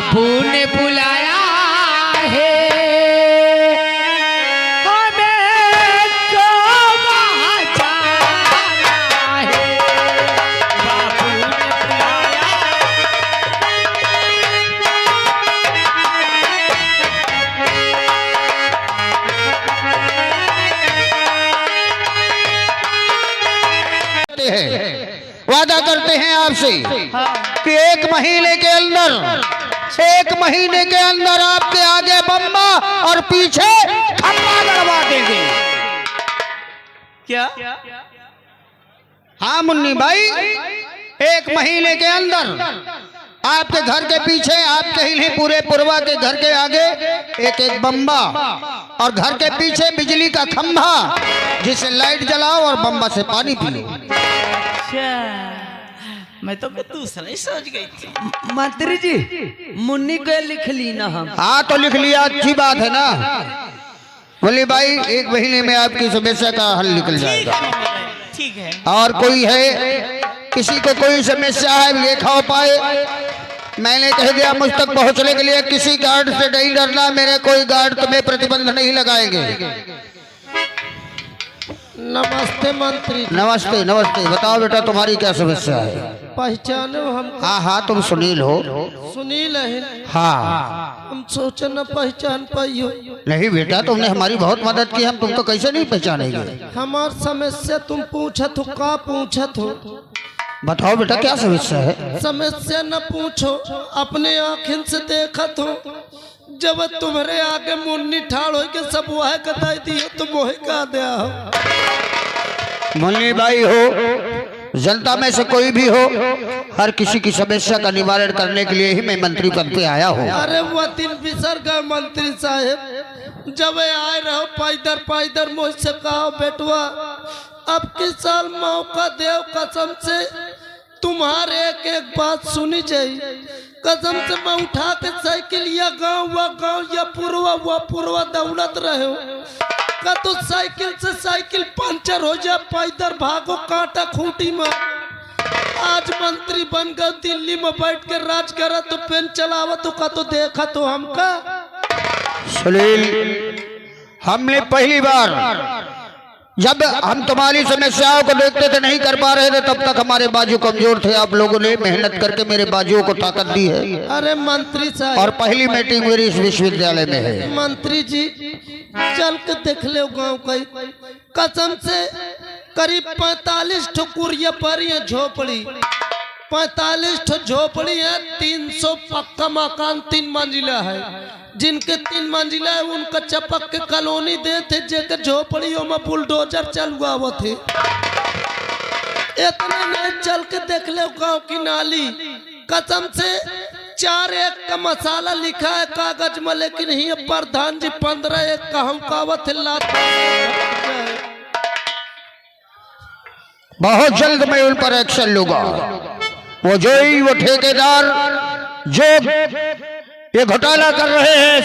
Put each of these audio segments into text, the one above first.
बापू ने बुलाया है हमें तो वहाँ जाना है। बापू ने बुलाया वादा करते हैं आपसे कि एक महीने के अंदर आपके आगे बम्बा और पीछे खम्बा लड़वा देंगे। क्या? हाँ मुन्नी भाई, एक महीने के अंदर आपके घर के पीछे, आपके ही नहीं पूरे पुरवा के घर के आगे एक एक बम्बा और घर के पीछे बिजली का खंभा जिसे लाइट जलाओ और बम्बा से पानी पियो। मैं तो दूसरा ही सोच गई थी। मंत्री जी मुन्नी को लिख ली ना हम। हाँ तो लिख लिया, अच्छी बात है ना। बोले भाई एक महीने में आपकी समस्या का हल निकल जाएगा। ठीक है। और कोई है, किसी को कोई समस्या है लेखा हो पाए, मैंने कह दिया मुझ तक पहुंचने के लिए किसी गार्ड से नहीं डरना, मेरे कोई गार्ड तुम्हें प्रतिबंध नहीं लगाएंगे। नमस्ते मंत्री। नमस्ते नमस्ते, बताओ बेटा तुम्हारी क्या समस्या है? पहचानो हम? हाँ हाँ तुम सुनील हो? सुनील है। हाँ। हम सोचे न पहचान पाइयो। नहीं बेटा, तुमने हमारी बहुत मदद की, हम तुमको कैसे नहीं पहचानेंगे। हमार समस्या तुम पूछत हो, का पूछत हो? बताओ बेटा क्या समस्या है? समस्या न पूछो, अपने आँखिन से देखत हो। जब तुम्हारे आगे मुन्नी ठाड़ हो के सब वह कताई दियो तो मोह का दिया हो। मुन्नी भाई हो, जनता में से कोई भी हो, हर किसी की समस्या का निवारण करने के लिए ही मैं मंत्री पद पे आया हूँ। अरे वो दिन बिसर गए मंत्री साहब, जब आए रहो पाइदर मुझसे कहो बेटवा अब किस साल मौका देव, कसम से तुम्हारे एक एक बात सुनी चाहिए। कसम से मैं उठा के साइकिल या गांव या पूर्वा दौड़त रहे हो का तो साइकिल से साइकिल पंचर हो जाए, पैदल भागो कांटा खूंटी में। आज मंत्री बन गए, दिल्ली में बैठ के राज करा तो पेन चलावा तो का तो देखा तो हमका। सुनील, हमने पहली बार जब हम तुम्हारी समस्याओं को देखते थे नहीं कर पा रहे थे, तब तक हमारे बाजू कमजोर थे। आप लोगों ने मेहनत करके मेरे बाजुओं को ताकत दी है। अरे मंत्री साहब, और पहली मीटिंग मेरी इस विश्वविद्यालय में है। मंत्री जी चल के देख ले गाँव का, कसम से करीब 45 ठुकुरिया पर ये झोपड़ी, 45 ठो झोपड़ी है, 300 पक्का मकान 3 मंजिला है। जिनके 3 मंजिला है उनका चपक के कॉलोनी दे थे, जेकर झोपड़ियों में बुलडोजर चलुआ हुआ थे। इतना नहीं, चल के देख ले गाँव की नाली, कसम से 4 एक का मसाला लिखा है कागज में, लेकिन ये प्रधान जी 15 एक का हम कावत बहुत जल्द मैं उन पर एक्शन लूंगा। वो ठेकेदार जो ये घोटाला कर रहे हैं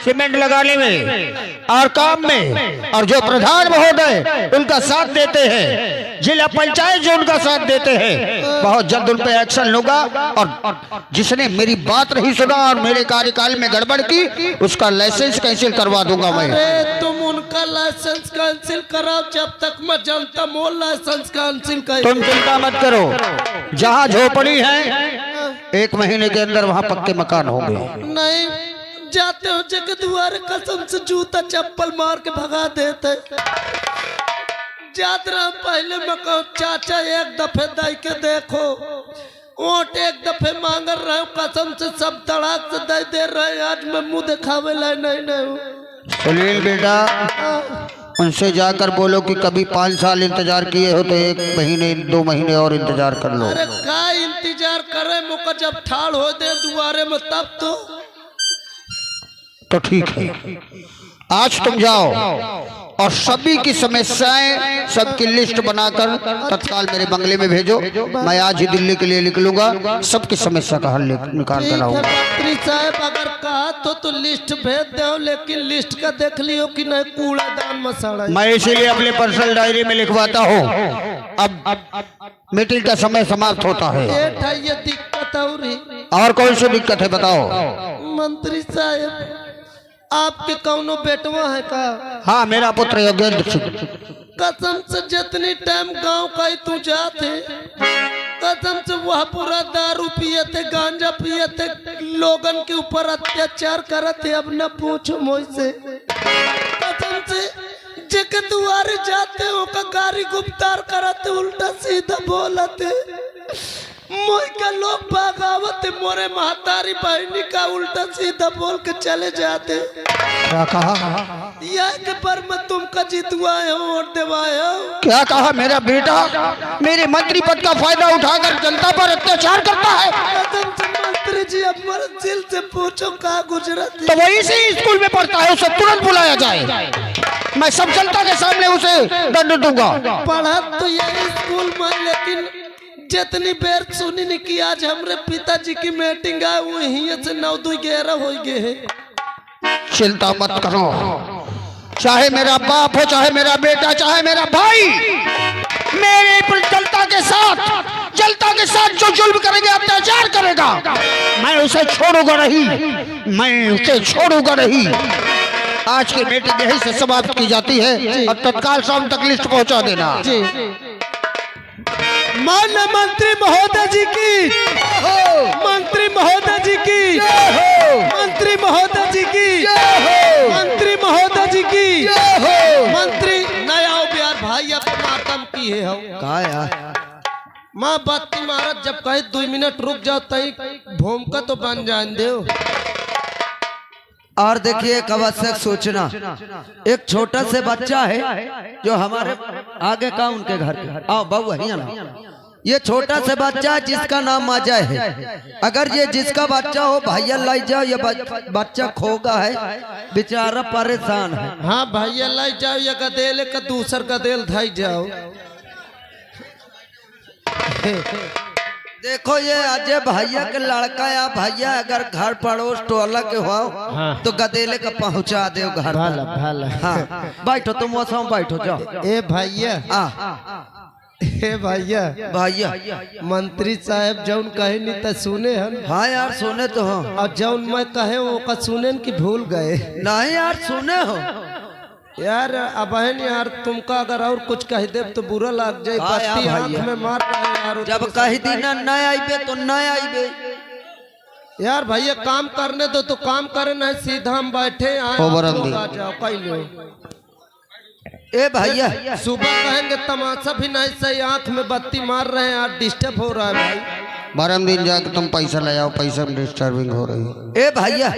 सीमेंट लगाने में और काम में, और जो प्रधान महोदय उनका साथ देते हैं, जिला पंचायत जो उनका साथ देते हैं, बहुत जल्द उन पर एक्शन लूंगा। और जिसने मेरी बात नहीं सुना और मेरे कार्यकाल में गड़बड़ की, उसका लाइसेंस कैंसिल करवा दूंगा मैं। अरे तुम उनका लाइसेंस कैंसिल कराओ, जब तक मैं जनता मोल लाइसेंस कैंसिल कर। तुम चिंता मत करो, जहाँ झोपड़ी है 1 महीने के अंदर वहाँ पक्के मकान होंगे। नहीं जाते हो जगह द्वार, कसम से जूता चप्पल मार के भगा देते। जात रहा पहले मकान, चाचा एक दफे दे के देखो, वोट एक दफे मांग रहे हो, कसम से सब तड़ाक से दे रहे। आज मैं मुंह दिखावे ला नहीं। सुनील बेटा, उनसे जाकर बोलो कि कभी 5 साल इंतजार किए हो तो 1 महीने 2 महीने और इंतजार कर लो। अरे का इंतजार करे, मुका जब ठाड़ हो दे दुआरे में तब तो ठीक है। आज तुम जाओ और सभी की समस्याएं, सबकी लिस्ट बनाकर तत्काल मेरे बंगले में भेजो। मैं आज ही दिल्ली के लिए निकलूंगा, सबकी समस्या का हल निकाल कर आऊंगा। मंत्री साहब अगर कहा तो लिस्ट भेज दो, लेकिन लिस्ट का देख लियो कि नहीं कूड़ादान मसाला। मैं इसीलिए अपने पर्सनल डायरी में लिखवाता हूँ। अब मीटिंग का समय समाप्त होता है। ये दिक्कत और ही। और कौन सी दिक्कत है बताओ। मंत्री साहब आपके कौनो बेटवा है का? हाँ मेरा पुत्र योगेंद्र सिंह। कसम से जितनी टाइम गांव का ही तू जाते, कसम से वह पूरा दारू पिए थे, गांजा पिए थे, लोगन के ऊपर अत्याचार करते। अब न पूछो मुझसे, कसम से जेके दुआरे जाते हो का गाड़ी गुप्तार करते, उल्टा सीधा बोलते। मोह का लोग भागावत, मोरे महतारी बहनी का उल्टा सीधा बोल के चले जाते। क्या कहा? यह के पर मैं तुमका जितवाए हो और दिवाए हो। क्या कहा? मेरा बेटा मेरे मंत्री पद का फायदा उठाकर जनता पर अत्याचार करता है। कसम से मंत्री जी अब मेरे दिल से पूछो का गुजरत तो वही से स्कूल में पढ़ता है, उसे तुरंत बुलाया जाए। मैं सब जनता के सामने उसे दंड दूंगा। पढ़ा तो यही स्कूल में, लेकिन जितनी बेर सुनी नहीं कि आज हमारे पिताजी की मीटिंग है, वही से 9-2-11 हो गए है। चिंता मत करो, चाहे मेरा बाप हो, चाहे मेरा बेटा, चाहे मेरा भाई, मेरे पर जनता के साथ जो जुल्म करेगा, अत्याचार करेगा, मैं उसे छोड़ूंगा नहीं, मैं उसे छोड़ूंगा नहीं। आज की मीटिंग यही से समाप्त की जाती है और तत्काल शाम तक लिस्ट पहुंचा देना। माननीय मंत्री महोदय जी की, मंत्री महोदय जी की, मंत्री महोदय जी की, मंत्री महोदय जी की, मंत्री नया हो बिहार भाई अब मातम की है। का यार माँ बत्ती मारत जब कहे 2 मिनट रुक जाओ तई भूमका तो बन जान दो। और देखिए एक आवश्यक सूचना, एक छोटा से बच्चा है जो हमारे आगे का उनके घर पे। आओ बाबू यहाँ ना। ये छोटा से बच्चा है जिसका नाम अजय है। अगर ये जिसका बच्चा हो भैया लाई जाओ, ये बच्चा खोगा है, बेचारा परेशान है। हाँ भैया लाई जाओ, या गदेल का दूसर गदेल धाई जाओ। देखो ये अजय भैया के लड़का या भैया अगर घर पड़ोस टोला के हो तो गदेले का पहुंचा दे घर। हाँ बैठो तुम मौसम बैठो जाओ। ए भैया, ए भैया मंत्री साहब जौन कहे नहीं तो सुने हन। हाँ यार सुने तो हो, और जौन मैं कहे वो का सुने कि भूल गए। नहीं यार सुने हो यार। अब यार तुमका अगर और कुछ कह दे तो बुरा लग जाए। हाँ बत्ती यार आँख में मार रहे यार। जब कह दी ना न आईबे तो न आईबे। यार भैया काम करने दो तो काम करे, नहीं सीधा हम बैठे आए जाओ कहीं। ए भैया सुबह कहेंगे तमाशा भी नहीं सही, आंख में बत्ती मार रहे हैं यार, डिस्टर्ब हो रहा है भाई। बारह दिन जाके तुम पैसा ले आओ, पैसा में डिस्टर्बिंग हो रही है। ए भैया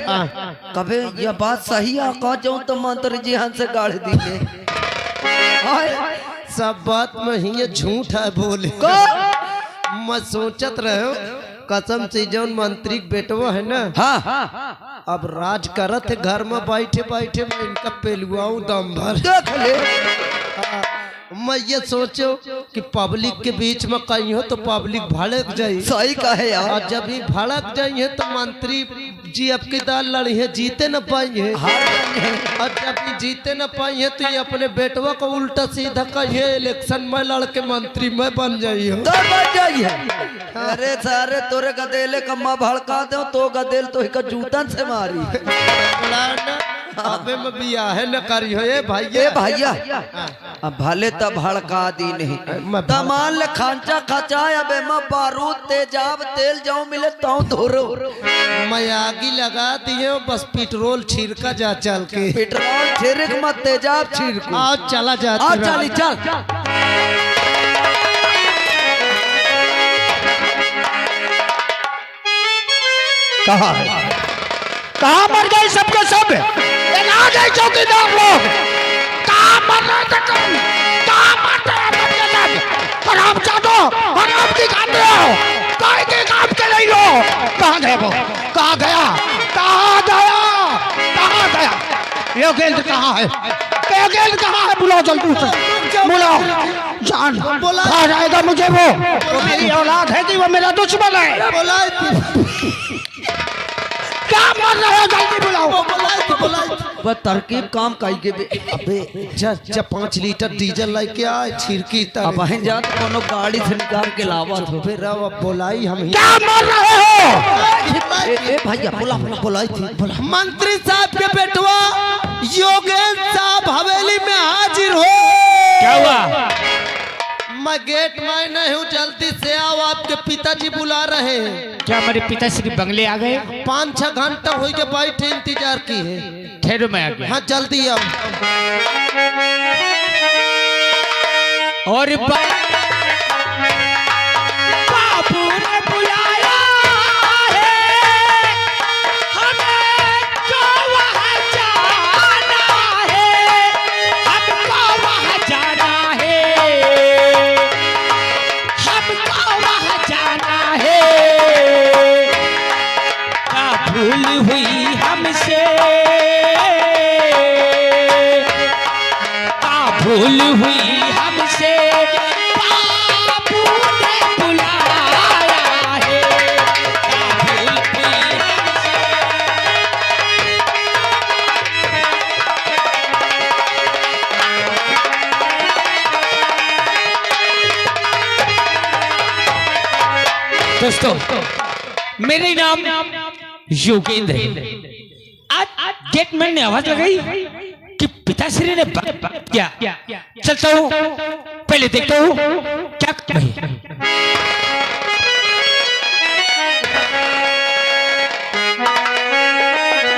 कभी यह बात सही है कह जाऊं तो मंत्री जी हाथ से गाड़ दी। सब बात में ही झूठ है बोले। मैं सोचत रहे कसम से जौन मंत्री बेटवा है ना, हाँ अब राज करत है घर में बैठे बैठे। मैं इनका पेलुआऊ दम भर देख ले। मैं ये सोचो कि पब्लिक के बीच में कहीं हो तो पब्लिक भड़क जाये। सही कहे यार। और जब भी भड़क जाइए तो मंत्री जी आपकी दाल लड़ी है, जीते न पाइए। और जब भी जीते न पाइए तो ये अपने बेटवा को उल्टा सीधा कहिए इलेक्शन में लड़ के मंत्री में बन जाइए। अरे सारे तोरे गदेले कम्मा भड़का दो तो गदेल तो एक जूतन से मारी। अबे में बियाह न करी हो ये भैया अब भले तब भड़का दी नहीं तमान ले खांचा खचाए। अबे मैं बारूद तेजाब तेल जाऊं मिले तो धोरो। मैं आगी लगा दिए बस पेट्रोल छिड़का जा चल के। पेट्रोल छिड़क मत तेजाब छिड़क। आज चला जाता आज चली चल। कहाँ है? कहाँ मर गए सबके सब? आ गए चौकीदार लोग। कहाँ मर रहे थे तुम? कहाँ मर रहे सब? हराम चाटो, हराम की खाते हो, काय के काम के नहीं हो। कहाँ गए वो? कहाँ गया? कहाँ गया? कहाँ गया? योगेंद्र कहाँ है? योगेंद्र कहाँ है? बुलाओ जल्दी से, बुलाओ। जान कहाँ जाएगा मुझे वो मेरी औलाद है कि वो मेरा दुश्मन है? क्या मर रहे हो, जल्दी बुलाओ। बुलाई बस तरकीब काम काई के बे। अबे जा 5 लीटर डीजल लेके आए छिड़की अब तर बहन जा तो कोनो गाड़ी से निकाल के लावा तो फिर अब बुलाई हम ही क्या मर रहे हो? ए भैया बोला बुलाई थी मंत्री साहब के बेटवा योगेश साहब हवेली में हाजिर हो। क्या हुआ? मैं गेट में नहीं हूँ, जल्दी से आओ, आपके पिताजी बुला रहे हैं। क्या हमारे पिताश्री बंगले आ गए? 5-6 घंटा हो के बैठे इंतजार की है। ठहरो मैं आ गया। हाँ जल्दी आओ। और बाबू ने बुलाया है, हमें तो वहाँ जाना है, हमको वहाँ जाना है, हमको वहाँ जाना है। क्या भूल हुई हमसे, क्या भूल हुई हमसे, बाबू ने बुलाया है, क्या भूल हुई हमसे। दोस्तों, मेरे नाम योगेंद्र है। आज गेटमैन ने आवाज लगाई कि पिताश्री ने क्या। चलता हूँ, पहले देखता हूँ क्या कही।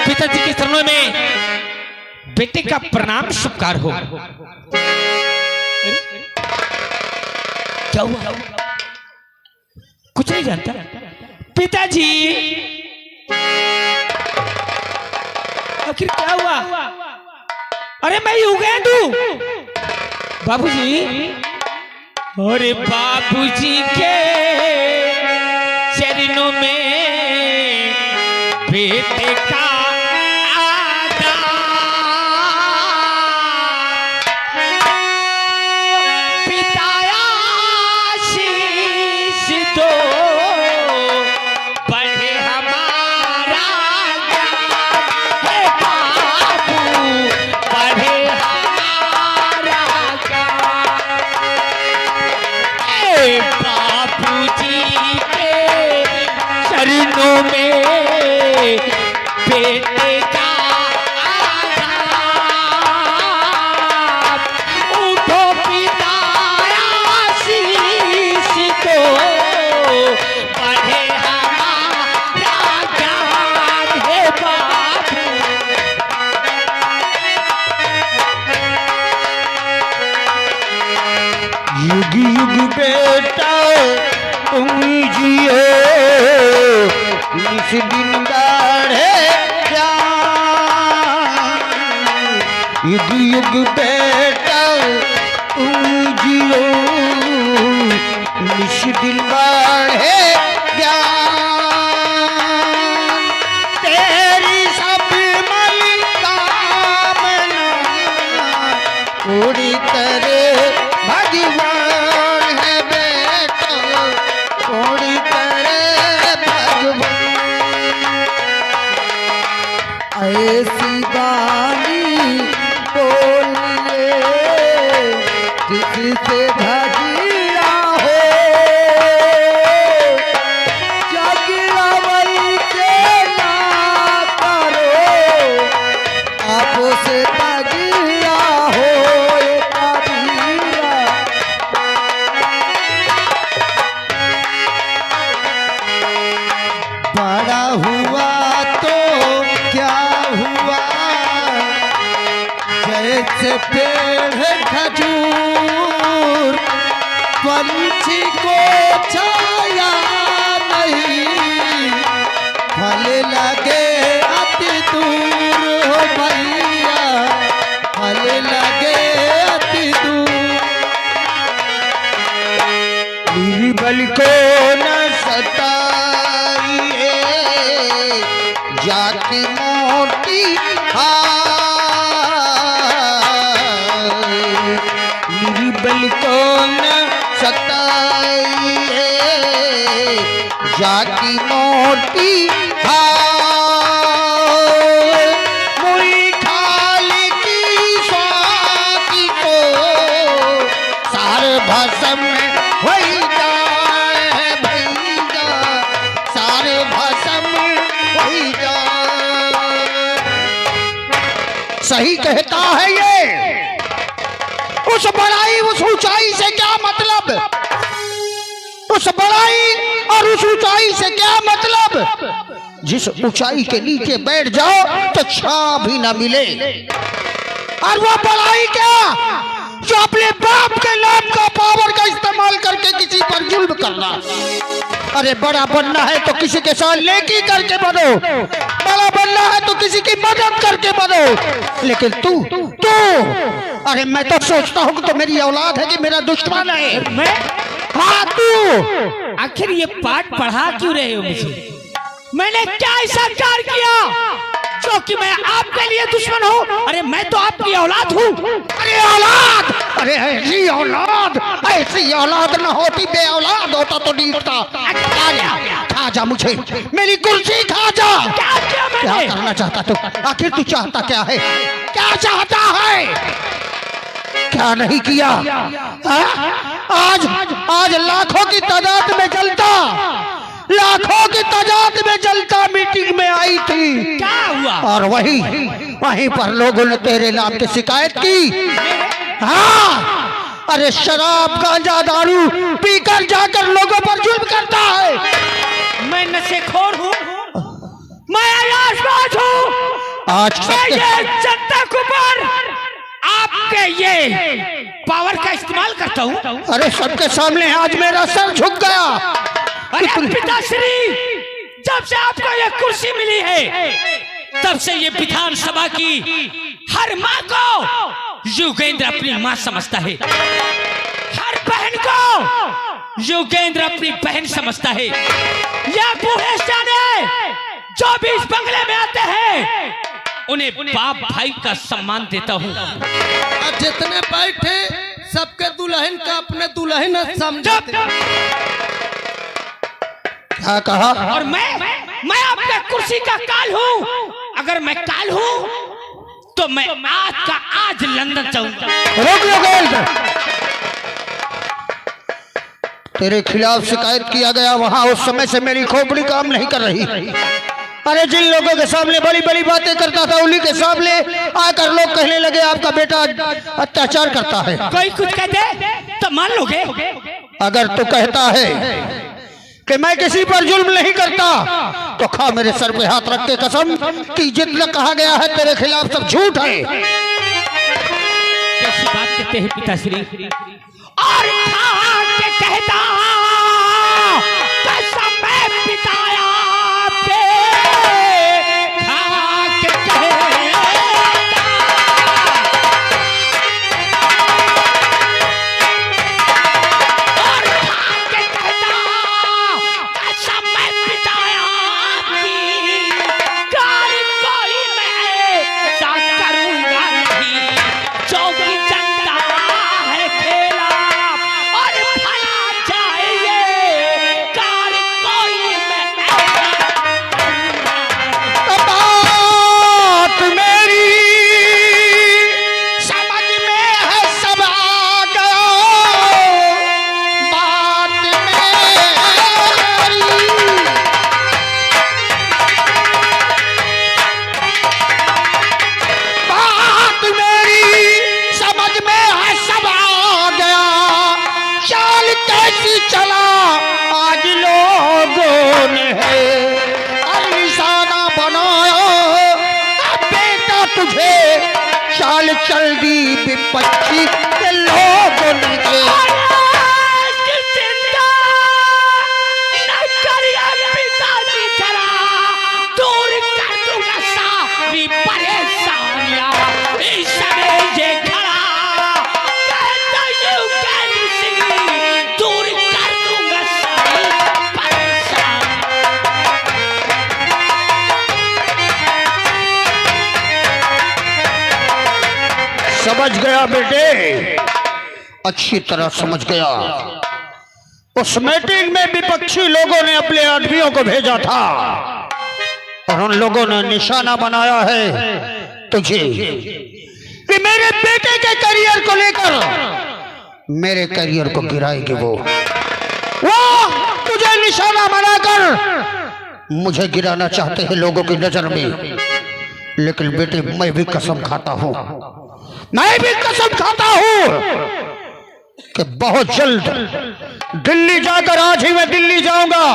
पिताजी के चरणों में बेटे का प्रणाम स्वीकार हो। क्या हुआ? कुछ नहीं जानता। पिताजी, आखिर क्या हुआ? अरे मैं योगेंद्र हूँ। बाबूजी, अरे बाबूजी के चरणों में बेटे का आदाब, पिताया शीश दो, बढ़े हमारा ज्ञान, हे बाबू बढ़े हमारा ज्ञान। हे बाबूजी के चरणों में बेटे का आदाब, उठो पिताया शीश दो, बढ़े हमारा ज्ञान, हे बाबू। युग युग बेटा तुम जियो, इस दिन बढ़े ज्ञान। युग युग बेटा तुम जियो, इस दिन बढ़े ज्ञान। तेरी सब मनोकामना पूरी करे भगवान है बेटा, पूरी करे भगवान। ऐसी बानी बोलिए जिससे धजिया हो, जगलवल से ना करो, आपो से तगिया हो कबीरा। बड़ा हुआ तो क्या हुआ, जैसे पेड़ खजूर, पंछी को छाया नहीं, फल लगे अति दूर हो भैया, फल लगे अति दूर। निर्बल को न सताइए, जाति मोटी हाय। निर्बल को न सताइए, जाति मोटी हाय। सही कहता है ये। उस बड़ाई उस ऊंचाई से क्या मतलब, उस बड़ाई और उस ऊंचाई से क्या मतलब। जिस ऊंचाई के नीचे बैठ जाओ तो छां भी ना मिले। और वो बड़ाई क्या जो अपने बाप के नाम का पावर का इस्तेमाल करके किसी पर जुल्म करना। अरे बड़ा बनना है तो किसी के साथ नेकी करके बनो, बड़ा बनना है तो किसी की मदद करके बनो। लेकिन तू अरे मैं तो सोचता हूँ कि तो मेरी औलाद है कि मेरा दुश्मन है। मैं हाँ तू आखिर ये पाठ पढ़ा क्यों रहे हो मुझे? मैंने क्या ऐसा कार्य किया जो कि मैं आपके लिए दुश्मन हूँ? अरे मैं तो आपकी औलाद हूँ। अरे औलाद, अरे ऐसी औलाद न होती, बे औलाद होता तो नहीं होता। खा जा मुझे, मेरी कुर्सी खा जा। क्या करना चाहता तू? आखिर तू चाहता क्या है? क्या चाहता है? क्या नहीं किया? आज लाखों की तादाद में जलता, लाखों की तादाद में जलता मीटिंग में आई थी। क्या हुआ? और वहीं पर लोगों ने तेरे नाम की शिकायत की। हाँ, अरे शराब गांजा दारू पीकर जाकर लोगों पर जुल्म करता है। मैं नशेखोर हूँ, मैं अयाशबाज हूँ। आज ये जनता के ऊपर आपके ये पावर का इस्तेमाल करता हूँ। अरे सबके सामने आज मेरा सर झुक गया। अरे पिताश्री, जब से आपको ये कुर्सी मिली है तब से ये विधानसभा की हर माँ को योगेंद्र अपनी माँ समझता है, हर बहन को योगेंद्र अपनी बहन समझता है। यह बूढ़े सियाने जो भी इस बंगले में आते हैं उन्हें बाप भाई का सम्मान देता हूँ। और जितने बैठे सबके दुल्हन का अपने दुल्हन समझते। क्या कहा? और मैं आपका कुर्सी का काल हूँ। अगर मैं काल हूँ तो मैं आज का आज लंदन जाऊंगा। रोक योगेंद्र, तेरे खिलाफ शिकायत किया गया वहां, उस समय से मेरी खोपड़ी काम नहीं कर रही। अरे जिन लोगों के सामने बड़ी बड़ी बातें करता था उन्हीं के सामने आकर लोग कहने लगे आपका बेटा अत्याचार करता है। कोई कुछ कहते तो मान लोगे? अगर तू कहता है कि मैं किसी पर जुल्म नहीं करता तो खा मेरे सर पे हाथ रख के कसम कि जितना कहा गया है तेरे खिलाफ सब झूठ है। कैसी बात कहते हैं पिताश्री? और खा के कहता कसम मैं पिताया पे खा के कहता। और खा के कहता कसम मैं पिताया आपकी, कार कोई मैं ऐसा करूंगा नहीं जो कि जनता है खेला और फला चाहिए, कार कोई मैं बात मेरी समझ में है, सब आ गया। बात मेरी समझ में है, सब आ गया। चाल कैसी चला आज लोगों ने है, और निशाना बनाया बेटा तुझे। चाल चल दी विपक्षी के लोगों ने। चिंता न करिए पिताजी, जरा दूर कर दूंगा सारी परेशानियां। इस समय ये खड़ा कहता योगेंद्र सिंह, दूर कर दूंगा सारी परेशानियां। समझ गया बेटे, अच्छी तरह समझ गया। उस मीटिंग में विपक्षी लोगों ने अपने आदमियों को भेजा था और उन लोगों ने निशाना बनाया है तुझे कि मेरे बेटे के करियर को लेकर मेरे करियर को गिराएंगे। वो तुझे निशाना बनाकर मुझे गिराना चाहते हैं लोगों की नजर में। लेकिन बेटे मैं भी कसम खाता हूँ, मैं भी कसम खाता हूँ कि बहुत जल्द दिल्ली जाकर, आज ही मैं दिल्ली जाऊंगा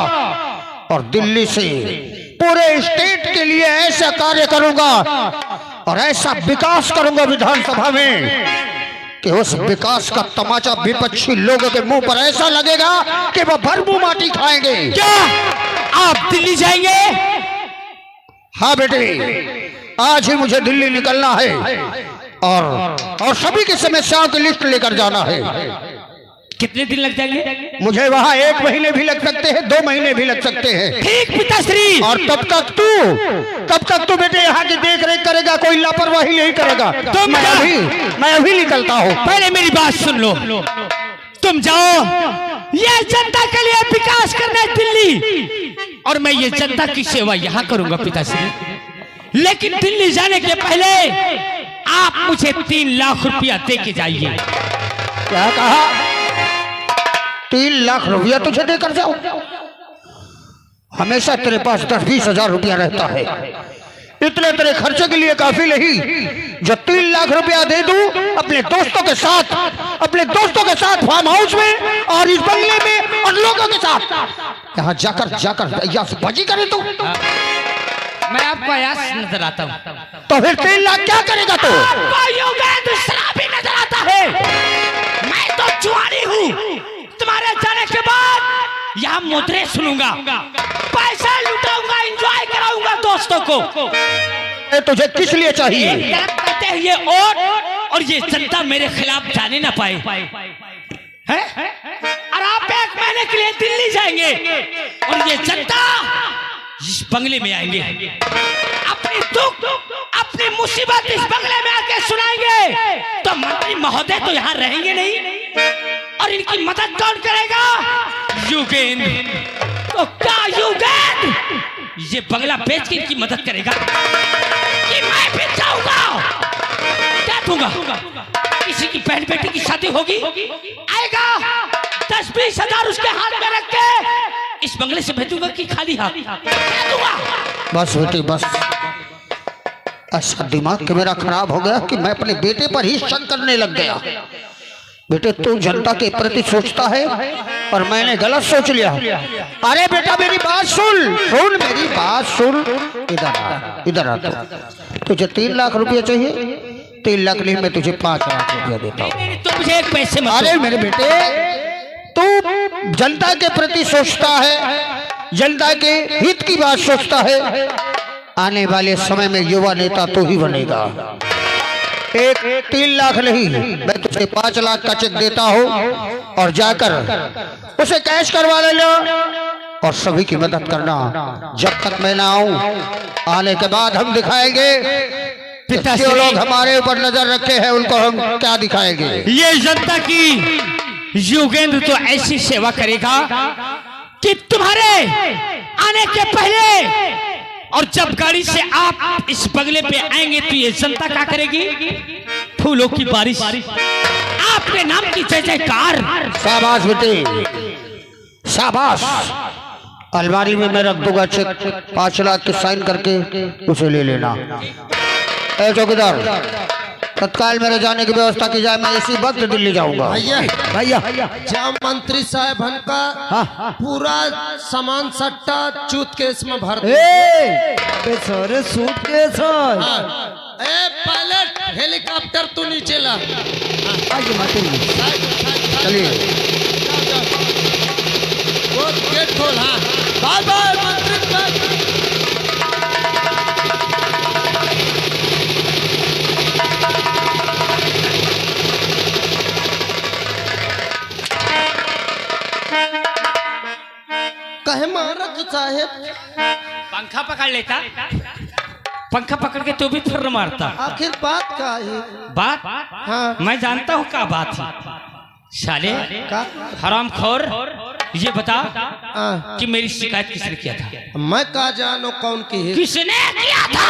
और दिल्ली से पूरे स्टेट के लिए ऐसा कार्य करूंगा और ऐसा विकास करूंगा विधानसभा में कि उस विकास का तमाचा विपक्षी लोगों के मुंह पर ऐसा लगेगा कि वो भरपूर माटी खाएंगे। क्या आप दिल्ली जाएंगे? हाँ बेटे, आज ही मुझे दिल्ली निकलना है और सभी की समस्याओं की लिस्ट लेकर जाना है। कितने दिन लग जाएंगे? मुझे वहाँ 1 महीने भी लग सकते हैं, 2 महीने भी लग सकते हैं। ठीक पिताश्री। और तब तक तू बेटे यहाँ की देख रेख करेगा, कोई लापरवाही नहीं करेगा। तो मैं अभी निकलता हूँ। पहले मेरी बात सुन लो, तुम जाओ, ये जनता के लिए विकास करना है दिल्ली, और मैं ये जनता की सेवा यहाँ करूंगा पिताश्री। लेकिन दिल्ली जाने के पहले आप मुझे 3 लाख रुपया दे के जाइए। क्या कहा? 3 लाख रुपया तुझे देकर जाओ? हमेशा तेरे पास 10-20 हजार रुपया रहता है, इतने तेरे खर्चे के लिए काफी नहीं जो 3 लाख रुपया दे दूं अपने दोस्तों के साथ फार्म हाउस में और इस बंगले में और लोगों के साथ यहाँ जाकर बाजी करे तू? मैं आपको आयास नजर आता हूँ। तो फिर 3 लाख क्या करेगा तू? शराबी नजर आता है। मैं तो जुआनी हूँ। तुम्हारे जाने के बाद यहाँ मुद्रे सुनूंगा, पैसा लुटाऊंगा, एंजॉय कराऊंगा दोस्तों को। तुझे किस लिए चाहिए? कहते हैं ये और ये जनता मेरे खिलाफ जाने ना पाए है? और आप 1 महीने के लिए दिल्ली जाएंगे और ये जनता इस बंगले में आएंगे, अपनी दुख अपनी मुसीबत इस बंगले में आके सुनाएंगे। तो मंत्री महोदय तो यहाँ रहेंगे नहीं, और इनकी मदद कौन करेगा? युगेंद्र। तो क्या युगेंद्र ये बंगला बेच के इनकी मदद करेगा कि मैं भी जाऊंगा? क्या दूंगा? किसी की बहन बेटी की शादी होगी, आएगा 10-20 हजार उसके हाथ में रख के इस बंगले से भेजूंगा कि खाली हाथ? क्या दूंगा? बस बेटी बस, ऐसा दिमाग के मेरा खराब हो गया कि मैं अपने बेटे पर ही शक करने लग गया। बेटे तू जनता के प्रति सोचता है और मैंने गलत सोच लिया। अरे बेटा मेरी बात सुन मेरी बात सुन, इधर आ तुझे 3 लाख रुपया चाहिए? 3 लाख नहीं, मैं तुझे 5 लाख रुपया देता हूँ। तो मुझे एक पैसे मत। अरे मेरे बेटे, तू जनता के प्रति सोचता है, जनता के हित की बात सोचता है। आने वाले समय में युवा नेता तू ही बनेगा। 3 लाख नहीं, मैं तुझे 5 लाख का चेक देता हूँ और जाकर उसे कैश करवा लेना और सभी की मदद करना। जब तक मैं ना आऊं, आने के बाद हम दिखाएंगे जो लोग हमारे ऊपर नजर रखे हैं उनको हम क्या दिखाएंगे। ये जनता की युगेंद्र तो ऐसी सेवा करेगा कि तुम्हारे आने के पहले और जब गाड़ी से आप इस बंगले पे आएंगे तो ये जनता क्या करेगी? फूलों की बारिश, आपके नाम की जय जयकार। शाबाश बेटे शाबाश। अलमारी में मैं रख दूंगा चेक, 5 लाख के साइन करके उसे ले लेना। ए चौकीदार, तत्काल मेरे जाने की व्यवस्था की जाए, मैं इसी वक्त दिल्ली जाऊंगा। भैया जहाँ मंत्री साहब का पूरा सामान सट्टा चूत केस में भर दे। सारे सूटकेस ए पायलट, हेलीकॉप्टर तू नीचे ला। चलिए वो गेट खोल। हाँ बाय बाय मंत्री साहब। कहे महाराज साहेब, पंखा पकड़ लेता, पंखा पकड़ के तो भी फुर्र मारता। आखिर बात क्या है? बात? हाँ मैं जानता हूँ क्या बात है। साले का हरामखोर, ये बता हाँ। कि मेरी शिकायत किसने किया था? मैं का जानो कौन की है? किसने किया था?